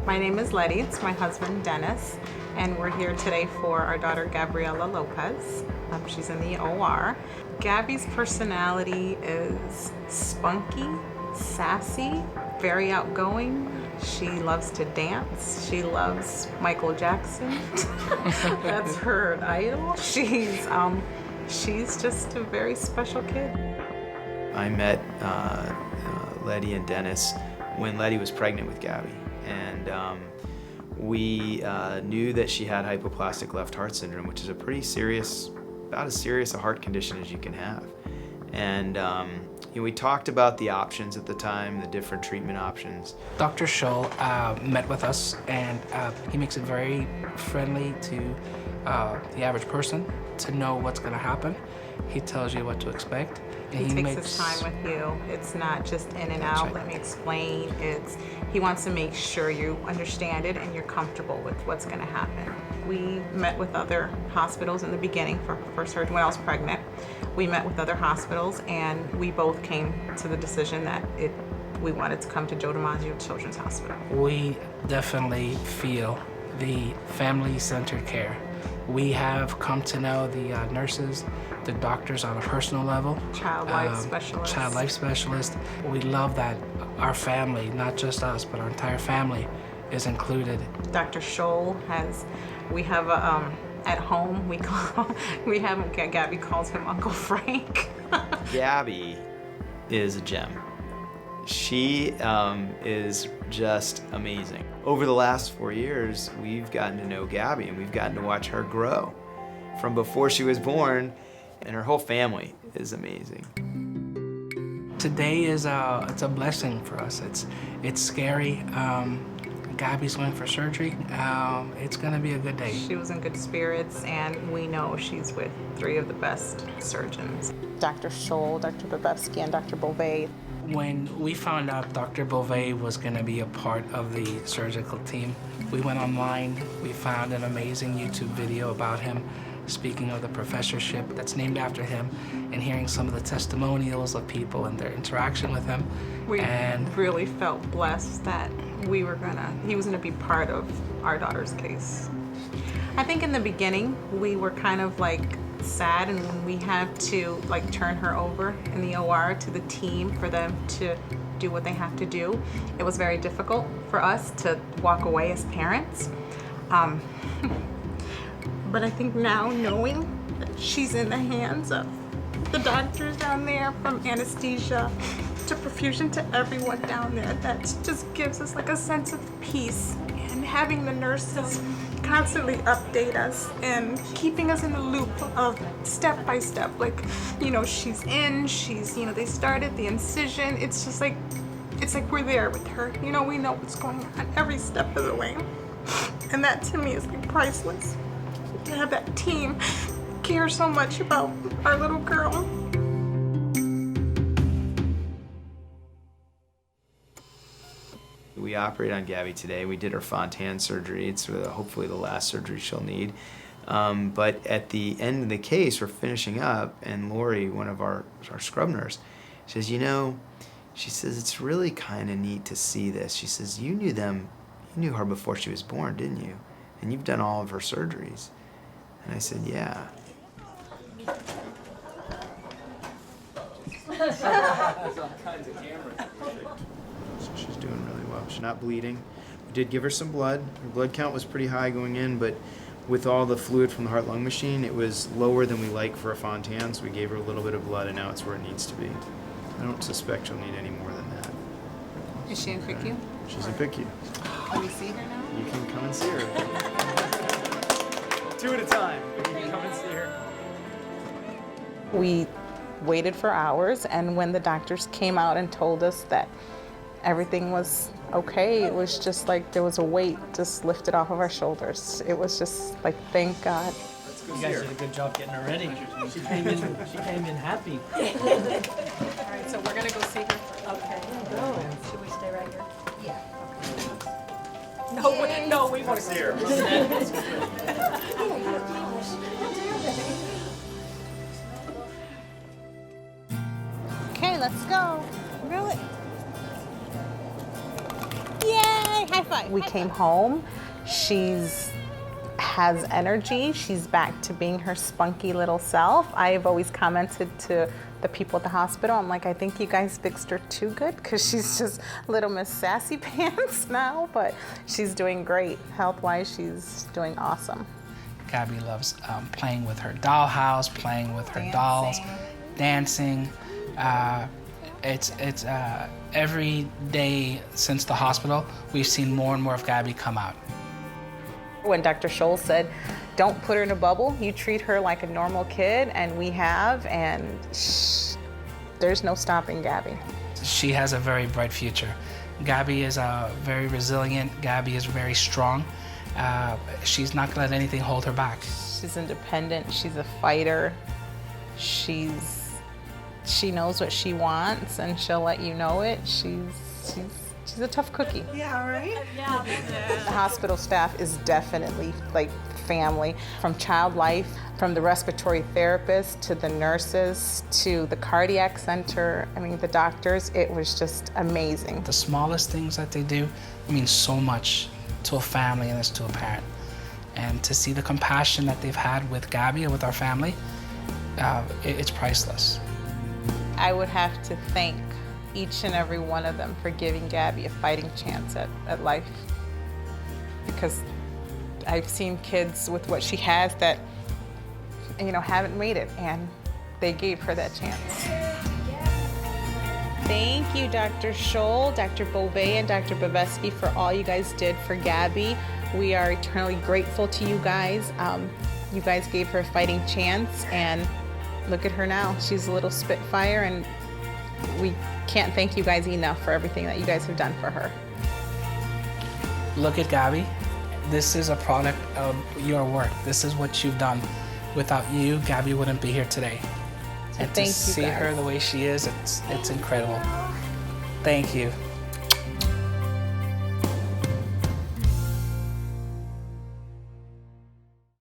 My name is Letty, it's my husband Dennis, and we're here today for our daughter Gabriela Lopez. She's in the OR. Gabby's personality is spunky, sassy, very outgoing. She loves to dance. She loves Michael Jackson. That's her idol. She's just a very special kid. I met Letty and Dennis when Letty was pregnant with Gabby. And we knew that she had hypoplastic left heart syndrome, which is a pretty serious, about as serious a heart condition as you can have. And we talked about the options at the time, the different treatment options. Dr. Scholl met with us, and he makes it very friendly to the average person to know what's going to happen. He tells you what to expect. He takes his time with you. It's not just in and out, let me explain. He wants to make sure you understand it and you're comfortable with what's gonna happen. We met with other hospitals in the beginning for surgery when I was pregnant. We met with other hospitals and we both came to the decision that we wanted to come to DiMaggio Children's Hospital. We definitely feel the family-centered care. We have come to know the nurses, the doctors on a personal level. Child life specialist. Child life specialist. We love that our family, not just us, but our entire family is included. Dr. Scholl we have at home, Gabby calls him Uncle Frank. Gabby is a gem. She is just amazing. Over the last 4 years, we've gotten to know Gabby and we've gotten to watch her grow from before she was born, and her whole family is amazing. Today is it's a blessing for us. It's scary. Gabby's going for surgery. It's gonna be a good day. She was in good spirits, and we know she's with 3 of the best surgeons. Dr. Scholl, Dr. Bibevski, and Dr. Bove. When we found out Dr. Bove was going to be a part of the surgical team, we went online, we found an amazing YouTube video about him, speaking of the professorship that's named after him, and hearing some of the testimonials of people and their interaction with him. We really felt blessed that he was gonna be part of our daughter's case. I think in the beginning, we were kind of like sad, and when we had to like turn her over in the OR to the team for them to do what they have to do, it was very difficult for us to walk away as parents. But I think now, knowing that she's in the hands of the doctors down there, from anesthesia to perfusion to everyone down there, that just gives us like a sense of peace. And having the nurses constantly update us and keeping us in the loop of step by step, like, she's in, they started the incision. It's just like, we're there with her. We know what's going on every step of the way. And that to me is like priceless. To have that team care so much about our little girl. We operate on Gabby today. We did her Fontan surgery. It's hopefully the last surgery she'll need. But at the end of the case, we're finishing up, and Lori, one of our scrub nurse, says, she says, it's really kind of neat to see this. She says, you knew her before she was born, didn't you? And you've done all of her surgeries. And I said, yeah. So she's doing really well. She's not bleeding. We did give her some blood. Her blood count was pretty high going in, but with all the fluid from the heart-lung machine, it was lower than we like for a Fontan, so we gave her a little bit of blood, and now it's where it needs to be. I don't suspect she'll need any more than that. Is she in PICU? She's in PICU. Can we see her now? You can come and see her. 2 at a time. You can come and see her. We waited for hours, and when the doctors came out and told us that everything was okay, it was just like there was a weight just lifted off of our shoulders. It was just like, thank God. You guys did a good job getting her ready. She came in happy. All right, so we're gonna go see her. Okay. Go. Should we stay right here? Yeah. No, we want to see her. Okay, let's go. Really? Yay! High We came home. She's has energy. She's back to being her spunky little self. I've always commented to the people at the hospital, I'm like, I think you guys fixed her too good because she's just little Miss Sassy Pants now, but she's doing great. Health-wise, she's doing awesome. Gabby loves playing with her dollhouse, playing with her dolls, dancing. It's every day since the hospital, we've seen more and more of Gabby come out. When Dr. Scholl said, don't put her in a bubble, you treat her like a normal kid, and we have, and there's no stopping Gabby. She has a very bright future. Gabby is very resilient. Gabby is very strong. She's not gonna let anything hold her back. She's independent, she's a fighter. She knows what she wants, and she'll let you know it. She's a tough cookie. Yeah, right? Yeah. The hospital staff is definitely like family. From child life, from the respiratory therapist to the nurses to the cardiac center, I mean the doctors, it was just amazing. The smallest things that they do mean so much to a family and as to a parent. And to see the compassion that they've had with Gabby and with our family, it's priceless. I would have to thank each and every one of them for giving Gabby a fighting chance at life. Because I've seen kids with what she has that, haven't made it, and they gave her that chance. Thank you, Dr. Scholl, Dr. Bove, and Dr. Bibevski for all you guys did for Gabby. We are eternally grateful to you guys. You guys gave her a fighting chance, and look at her now. She's a little spitfire, and we can't thank you guys enough for everything that you guys have done for her. Look at Gabby. This is a product of your work. This is what you've done. Without you, Gabby wouldn't be here today. So and to see her the way she is, it's incredible. Thank you.